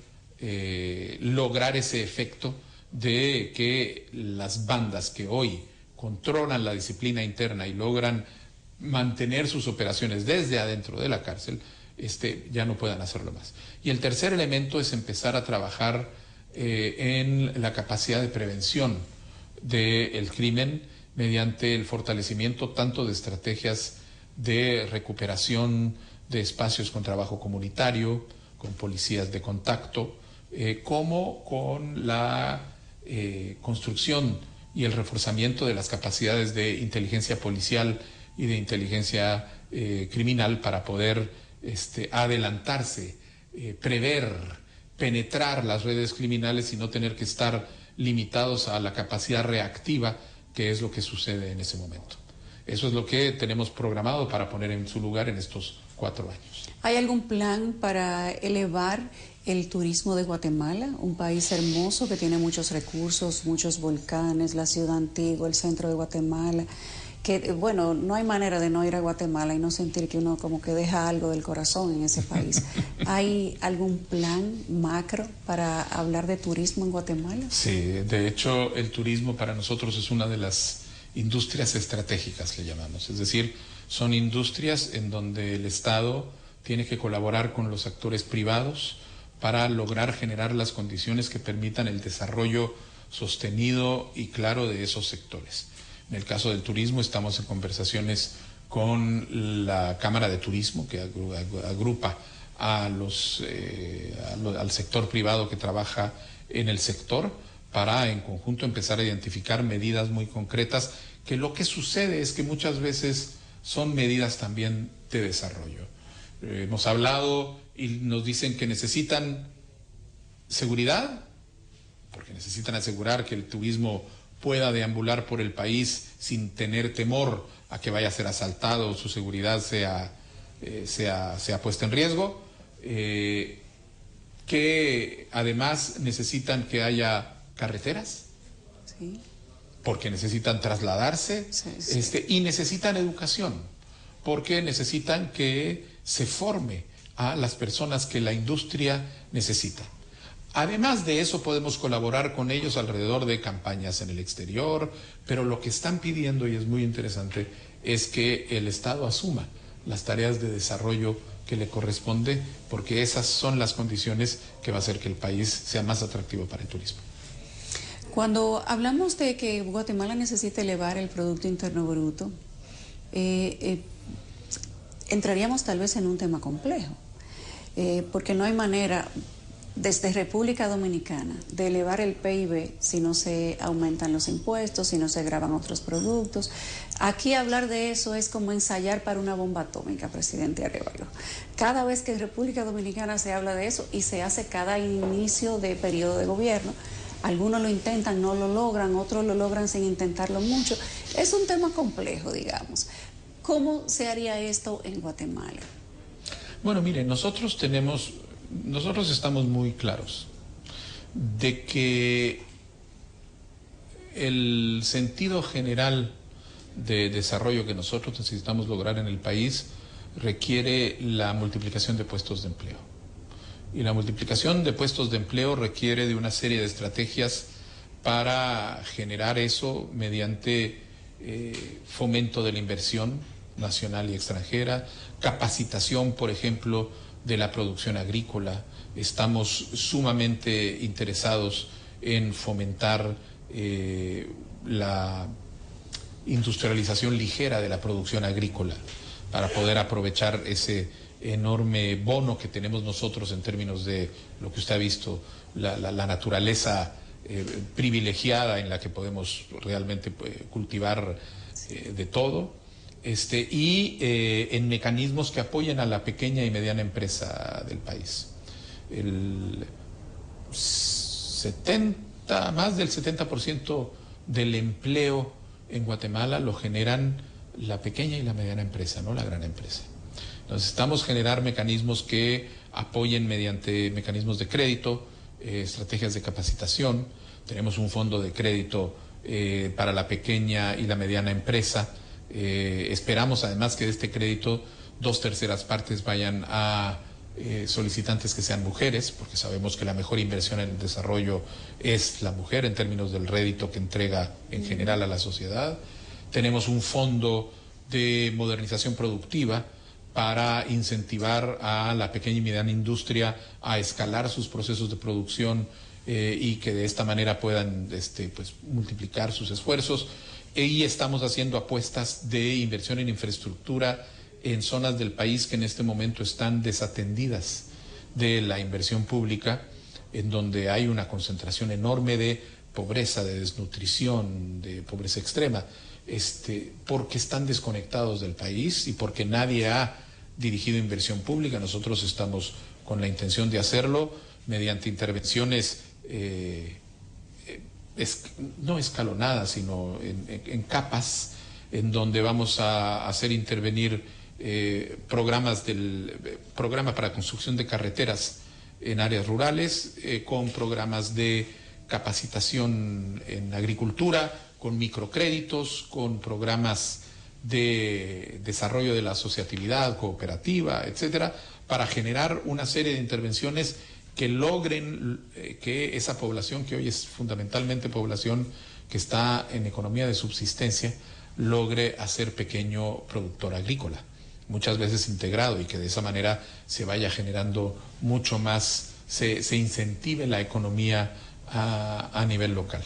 lograr ese efecto de que las bandas que hoy controlan la disciplina interna y logran mantener sus operaciones desde adentro de la cárcel, ya no puedan hacerlo más. Y el tercer elemento es empezar a trabajar en la capacidad de prevención del crimen mediante el fortalecimiento tanto de estrategias de recuperación de espacios con trabajo comunitario, con policías de contacto, como con la construcción y el reforzamiento de las capacidades de inteligencia policial y de inteligencia criminal para poder adelantarse, prever, penetrar las redes criminales y no tener que estar limitados a la capacidad reactiva, que es lo que sucede en ese momento. Eso es lo que tenemos programado para poner en su lugar en estos 4 años. ¿Hay algún plan para elevar el turismo de Guatemala? Un país hermoso que tiene muchos recursos, muchos volcanes, la ciudad antigua, el centro de Guatemala, que bueno, no hay manera de no ir a Guatemala y no sentir que uno como que deja algo del corazón en ese país. ¿Hay algún plan macro para hablar de turismo en Guatemala? Sí, de hecho el turismo para nosotros es una de las industrias estratégicas, le llamamos. Es decir, son industrias en donde el Estado tiene que colaborar con los actores privados para lograr generar las condiciones que permitan el desarrollo sostenido y claro de esos sectores. En el caso del turismo estamos en conversaciones con la Cámara de Turismo, que agrupa al sector privado que trabaja en el sector, para en conjunto empezar a identificar medidas muy concretas, que lo que sucede es que muchas veces son medidas también de desarrollo. Hemos hablado y nos dicen que necesitan seguridad, porque necesitan asegurar que el turismo pueda deambular por el país sin tener temor a que vaya a ser asaltado o su seguridad sea puesta en riesgo, que además necesitan que haya carreteras, sí, porque necesitan trasladarse, sí. Y necesitan educación, porque necesitan que se forme a las personas que la industria necesita. Además de eso, podemos colaborar con ellos alrededor de campañas en el exterior, pero lo que están pidiendo, y es muy interesante, es que el Estado asuma las tareas de desarrollo que le corresponde, porque esas son las condiciones que va a hacer que el país sea más atractivo para el turismo. Cuando hablamos de que Guatemala necesita elevar el Producto Interno Bruto, entraríamos tal vez en un tema complejo, porque no hay manera desde República Dominicana de elevar el PIB si no se aumentan los impuestos, si no se graban otros productos. Aquí hablar de eso es como ensayar para una bomba atómica, presidente Arévalo. Cada vez que en República Dominicana se habla de eso, y se hace cada inicio de periodo de gobierno, algunos lo intentan, no lo logran, otros lo logran sin intentarlo mucho. Es un tema complejo, digamos. ¿Cómo se haría esto en Guatemala? Bueno, mire, nosotros estamos muy claros de que el sentido general de desarrollo que nosotros necesitamos lograr en el país requiere la multiplicación de puestos de empleo. Y la multiplicación de puestos de empleo requiere de una serie de estrategias para generar eso mediante fomento de la inversión nacional y extranjera, capacitación, por ejemplo, de la producción agrícola. Estamos sumamente interesados en fomentar la industrialización ligera de la producción agrícola para poder aprovechar ese enorme bono que tenemos nosotros en términos de lo que usted ha visto, la naturaleza privilegiada en la que podemos realmente cultivar de todo. Y en mecanismos que apoyen a la pequeña y mediana empresa del país. Más del 70% del empleo en Guatemala lo generan la pequeña y la mediana empresa, no la gran empresa. Entonces, necesitamos generar mecanismos que apoyen mediante mecanismos de crédito, estrategias de capacitación. Tenemos un fondo de crédito para la pequeña y la mediana empresa, Esperamos además que de este crédito 2/3 partes vayan a solicitantes que sean mujeres, porque sabemos que la mejor inversión en el desarrollo es la mujer en términos del rédito que entrega en general a la sociedad. Tenemos un fondo de modernización productiva para incentivar a la pequeña y mediana industria a escalar sus procesos de producción y que de esta manera puedan pues, multiplicar sus esfuerzos. Y estamos haciendo apuestas de inversión en infraestructura en zonas del país que en este momento están desatendidas de la inversión pública, en donde hay una concentración enorme de pobreza, de desnutrición, de pobreza extrema, porque están desconectados del país y porque nadie ha dirigido inversión pública. Nosotros estamos con la intención de hacerlo mediante intervenciones no escalonadas, sino en capas, en donde vamos a hacer intervenir programa para construcción de carreteras en áreas rurales, con programas de capacitación en agricultura, con microcréditos, con programas de desarrollo de la asociatividad, cooperativa, etcétera, para generar una serie de intervenciones que logren que esa población, que hoy es fundamentalmente población que está en economía de subsistencia, logre hacer pequeño productor agrícola, muchas veces integrado, y que de esa manera se vaya generando mucho más, se incentive la economía a nivel local.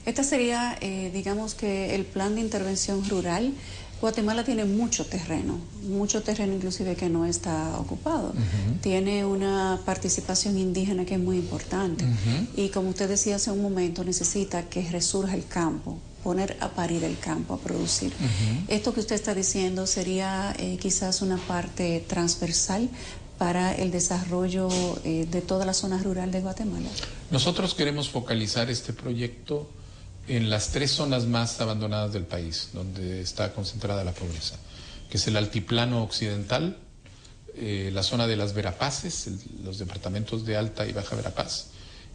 Este sería, digamos que el plan de intervención rural. Guatemala tiene mucho terreno inclusive que no está ocupado. Tiene una participación indígena que es muy importante. Y como usted decía hace un momento, necesita que resurja el campo, poner a parir el campo, a producir. Esto que usted está diciendo sería quizás una parte transversal para el desarrollo de toda la zona rural de Guatemala. Nosotros queremos focalizar este proyecto en las 3 zonas más abandonadas del país, donde está concentrada la pobreza, que es el altiplano occidental, la zona de las Verapaces, los departamentos de Alta y Baja Verapaz,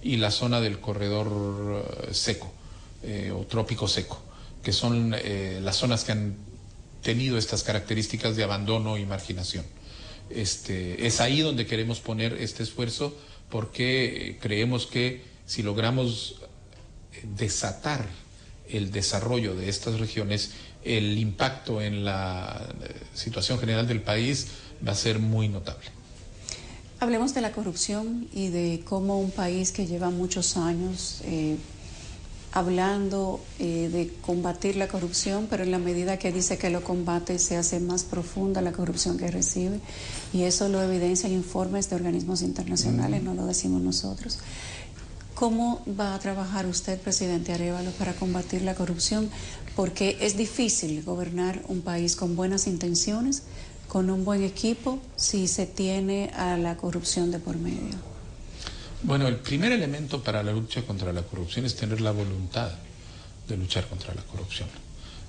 y la zona del corredor seco o trópico seco, que son las zonas que han tenido estas características de abandono y marginación. Es ahí donde queremos poner este esfuerzo, porque creemos que si logramos desatar el desarrollo de estas regiones, el impacto en la situación general del país va a ser muy notable. Hablemos de la corrupción y de cómo un país que lleva muchos años hablando de combatir la corrupción, pero en la medida que dice que lo combate se hace más profunda la corrupción que recibe, y eso lo evidencian informes de organismos internacionales, no lo decimos nosotros. ¿Cómo va a trabajar usted, presidente Arévalo, para combatir la corrupción? Porque es difícil gobernar un país con buenas intenciones, con un buen equipo, si se tiene a la corrupción de por medio. Bueno, el primer elemento para la lucha contra la corrupción es tener la voluntad de luchar contra la corrupción.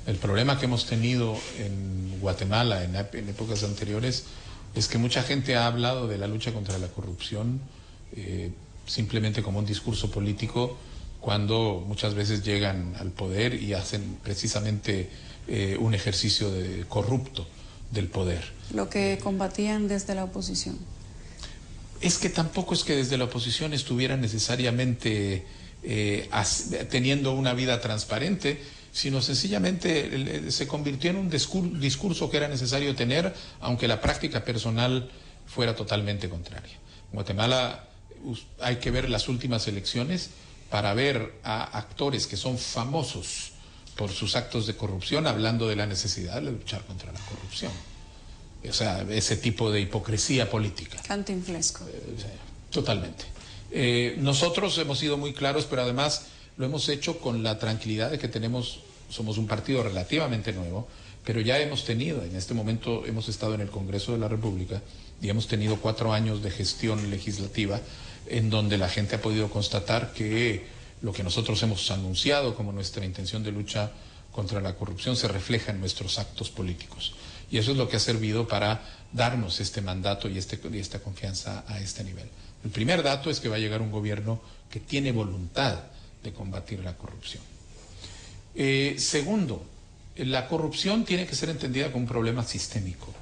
El problema que hemos tenido en Guatemala en épocas anteriores es que mucha gente ha hablado de la lucha contra la corrupción simplemente como un discurso político, cuando muchas veces llegan al poder y hacen precisamente un ejercicio corrupto del poder. Lo que combatían desde la oposición. Es que tampoco es que desde la oposición estuvieran necesariamente teniendo una vida transparente, sino sencillamente se convirtió en un discurso que era necesario tener, aunque la práctica personal fuera totalmente contraria. En Guatemala hay que ver las últimas elecciones para ver a actores que son famosos por sus actos de corrupción hablando de la necesidad de luchar contra la corrupción. O sea, ese tipo de hipocresía política. Cantinflesco. Totalmente. Nosotros hemos sido muy claros, pero además lo hemos hecho con la tranquilidad de que somos un partido relativamente nuevo, pero ya hemos tenido, en este momento hemos estado en el Congreso de la República y hemos tenido 4 años de gestión legislativa en donde la gente ha podido constatar que lo que nosotros hemos anunciado como nuestra intención de lucha contra la corrupción se refleja en nuestros actos políticos. Y eso es lo que ha servido para darnos este mandato y esta confianza a este nivel. El primer dato es que va a llegar un gobierno que tiene voluntad de combatir la corrupción. Segundo, La corrupción tiene que ser entendida como un problema sistémico,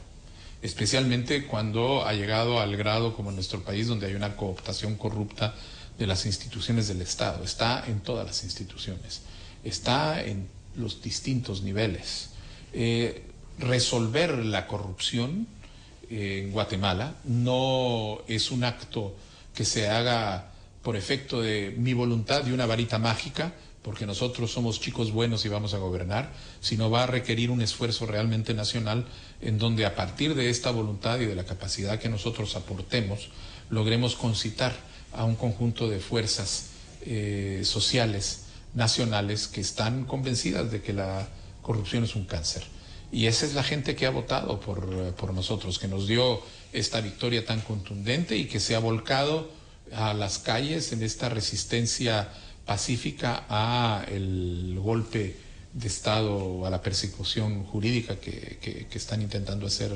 especialmente cuando ha llegado al grado como en nuestro país, donde hay una cooptación corrupta de las instituciones del Estado. Está en todas las instituciones, está en los distintos niveles. Resolver la corrupción en Guatemala no es un acto que se haga por efecto de mi voluntad de una varita mágica, porque nosotros somos chicos buenos y vamos a gobernar, sino va a requerir un esfuerzo realmente nacional en donde a partir de esta voluntad y de la capacidad que nosotros aportemos, logremos concitar a un conjunto de fuerzas sociales, nacionales, que están convencidas de que la corrupción es un cáncer. Y esa es la gente que ha votado por nosotros, que nos dio esta victoria tan contundente y que se ha volcado a las calles en esta resistencia pacífica a el golpe de Estado, a la persecución jurídica que están intentando hacer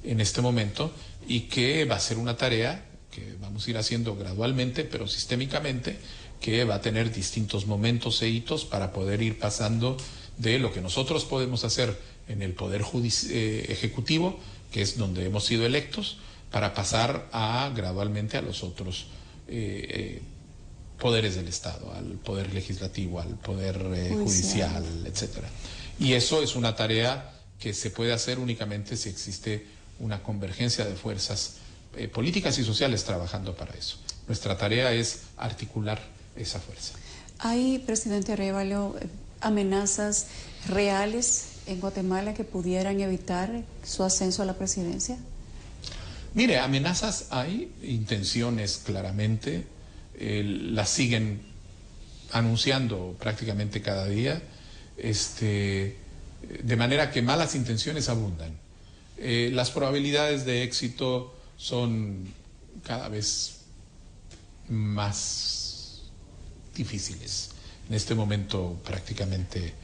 en este momento, y que va a ser una tarea que vamos a ir haciendo gradualmente, pero sistémicamente, que va a tener distintos momentos e hitos para poder ir pasando de lo que nosotros podemos hacer en el Poder Ejecutivo, que es donde hemos sido electos, para pasar gradualmente a los otros poderes del Estado, al poder legislativo, al poder judicial, etcétera. Y eso es una tarea que se puede hacer únicamente si existe una convergencia de fuerzas políticas y sociales trabajando para eso. Nuestra tarea es articular esa fuerza. ¿Hay, presidente Arévalo, amenazas reales en Guatemala que pudieran evitar su ascenso a la presidencia? Mire, amenazas hay, intenciones claramente, las siguen anunciando prácticamente cada día, de manera que malas intenciones abundan. Las probabilidades de éxito son cada vez más difíciles, en este momento prácticamente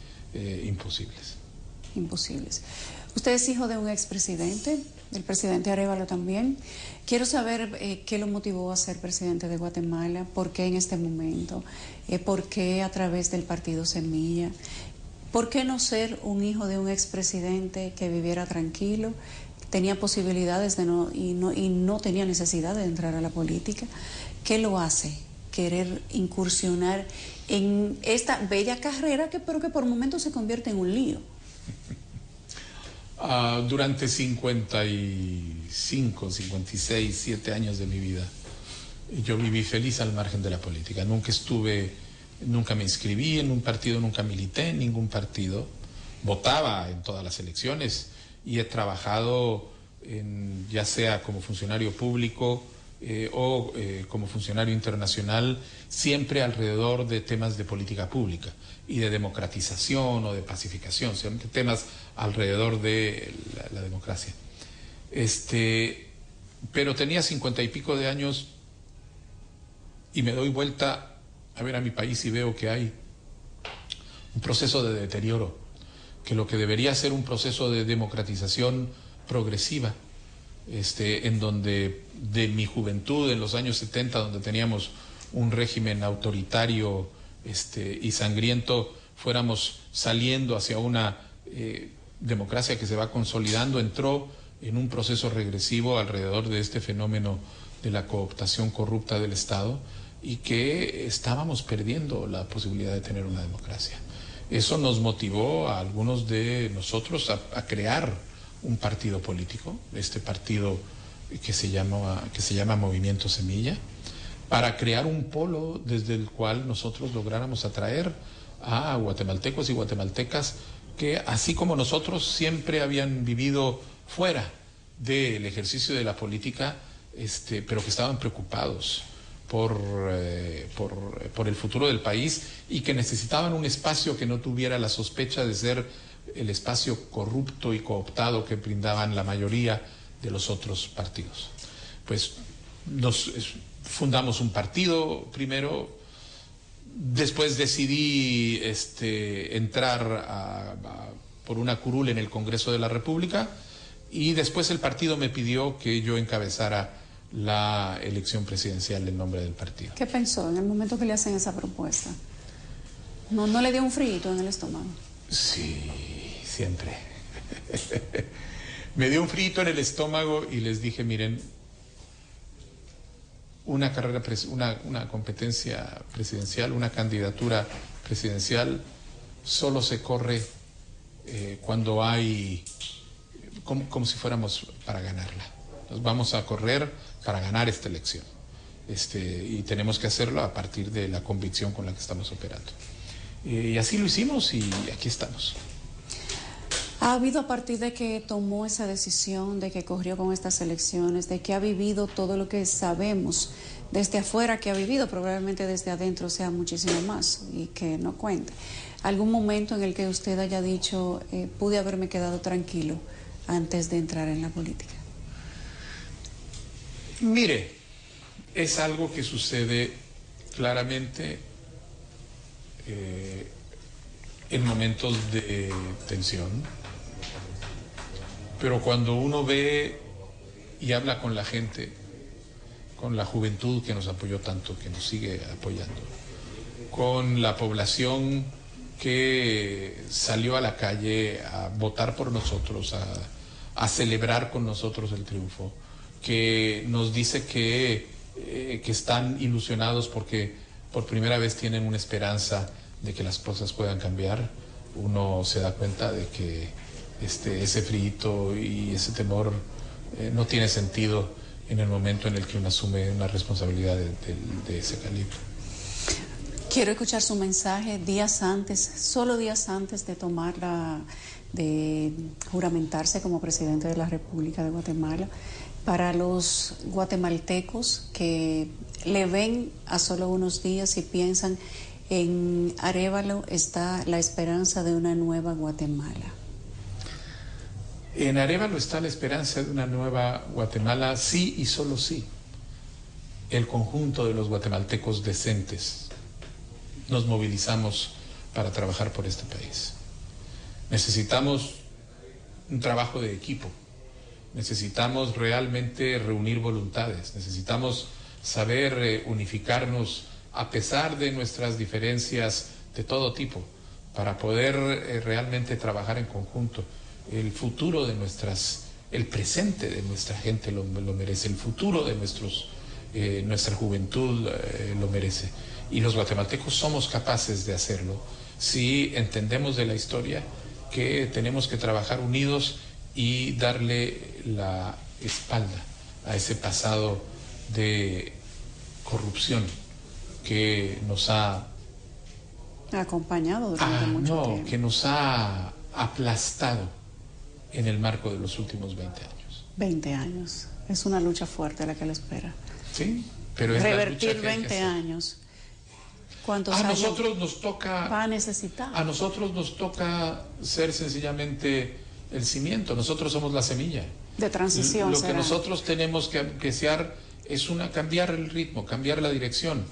imposibles. Imposibles. Usted es hijo de un expresidente, del presidente Arévalo también. Quiero saber qué lo motivó a ser presidente de Guatemala, por qué en este momento, por qué a través del partido Semilla, por qué no ser un hijo de un expresidente que viviera tranquilo, tenía posibilidades y no tenía necesidad de entrar a la política. ¿Qué lo hace querer incursionar en esta bella carrera pero que por momentos se convierte en un lío? Durante 55, 56, 7 años de mi vida, yo viví feliz al margen de la política. Nunca me inscribí en un partido, nunca milité en ningún partido. Votaba en todas las elecciones y he trabajado ya sea como funcionario público o como funcionario internacional, siempre alrededor de temas de política pública y de democratización o de pacificación, siempre temas alrededor de la democracia. Pero tenía 50 y pico de años y me doy vuelta a ver a mi país y veo que hay un proceso de deterioro, que lo que debería ser un proceso de democratización progresiva, en donde de mi juventud, en los años 70, donde teníamos un régimen autoritario y sangriento, fuéramos saliendo hacia una democracia que se va consolidando, entró en un proceso regresivo alrededor de este fenómeno de la cooptación corrupta del Estado, y que estábamos perdiendo la posibilidad de tener una democracia. Eso nos motivó a algunos de nosotros a crear un partido político, este partido que se llama Movimiento Semilla, para crear un polo desde el cual nosotros lográramos atraer a guatemaltecos y guatemaltecas que, así como nosotros, siempre habían vivido fuera del ejercicio de la política, pero que estaban preocupados por el futuro del país y que necesitaban un espacio que no tuviera la sospecha de ser el espacio corrupto y cooptado que brindaban la mayoría de los otros partidos. Pues fundamos un partido primero, después decidí entrar por una curul en el Congreso de la República, y después el partido me pidió que yo encabezara la elección presidencial en nombre del partido. ¿Qué pensó en el momento que le hacen esa propuesta? ¿No le dio un frío en el estómago? Sí, Siempre. Me dio un frito en el estómago y les dije, miren, una competencia presidencial, una candidatura presidencial, solo se corre cuando hay, como si fuéramos para ganarla. Nos vamos a correr para ganar esta elección. Y tenemos que hacerlo a partir de la convicción con la que estamos operando. Y así lo hicimos y aquí estamos. ¿Ha habido, a partir de que tomó esa decisión, de que corrió con estas elecciones, de que ha vivido todo lo que sabemos desde afuera que ha vivido, probablemente desde adentro sea muchísimo más y que no cuente, algún momento en el que usted haya dicho, pude haberme quedado tranquilo antes de entrar en la política? Mire, es algo que sucede claramente en momentos de tensión, pero cuando uno ve y habla con la gente, con la juventud que nos apoyó tanto, que nos sigue apoyando, con la población que salió a la calle a votar por nosotros, a celebrar con nosotros el triunfo, que nos dice que están ilusionados porque por primera vez tienen una esperanza de que las cosas puedan cambiar, uno se da cuenta de que ese frío y ese temor no tiene sentido en el momento en el que uno asume una responsabilidad de ese calibre. Quiero escuchar su mensaje días antes, solo días antes de juramentarse como presidente de la República de Guatemala, para los guatemaltecos que le ven a solo unos días y piensan en Arévalo está la esperanza de una nueva Guatemala. En Arévalo está la esperanza de una nueva Guatemala, sí y solo sí. El conjunto de los guatemaltecos decentes nos movilizamos para trabajar por este país. Necesitamos un trabajo de equipo, necesitamos realmente reunir voluntades, necesitamos saber unificarnos a pesar de nuestras diferencias de todo tipo, para poder realmente trabajar en conjunto. El futuro de el presente de nuestra gente lo merece, el futuro de nuestra juventud lo merece. Y los guatemaltecos somos capaces de hacerlo si entendemos de la historia que tenemos que trabajar unidos y darle la espalda a ese pasado de corrupción que nos ha acompañado durante mucho tiempo. Que nos ha aplastado en el marco de los últimos 20 años. 20 años. Es una lucha fuerte la que le espera. Sí, pero es revertir la lucha que 20 años. ¿Cuántos a años nosotros nos toca, va a necesitar? A nosotros nos toca ser sencillamente el cimiento. Nosotros somos la semilla. De transición. Lo que nosotros tenemos que desear es cambiar el ritmo, cambiar la dirección,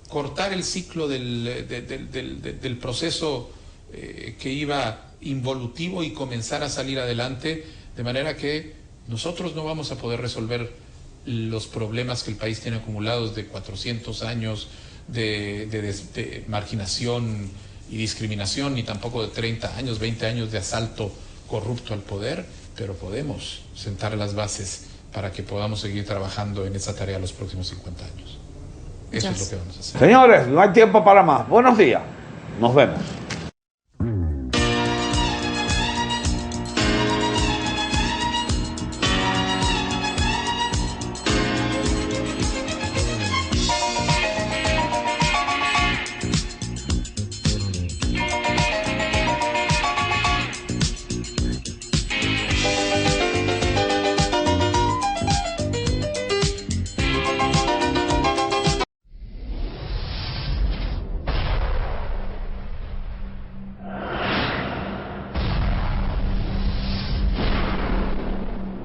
cortar el ciclo del proceso que iba involutivo y comenzar a salir adelante, de manera que nosotros no vamos a poder resolver los problemas que el país tiene acumulados de 400 años de marginación y discriminación, ni tampoco de 30 años, 20 años de asalto corrupto al poder, pero podemos sentar las bases para que podamos seguir trabajando en esa tarea los próximos 50 años. Eso es lo que vamos a hacer. Señores, no hay tiempo para más. Buenos días. Nos vemos.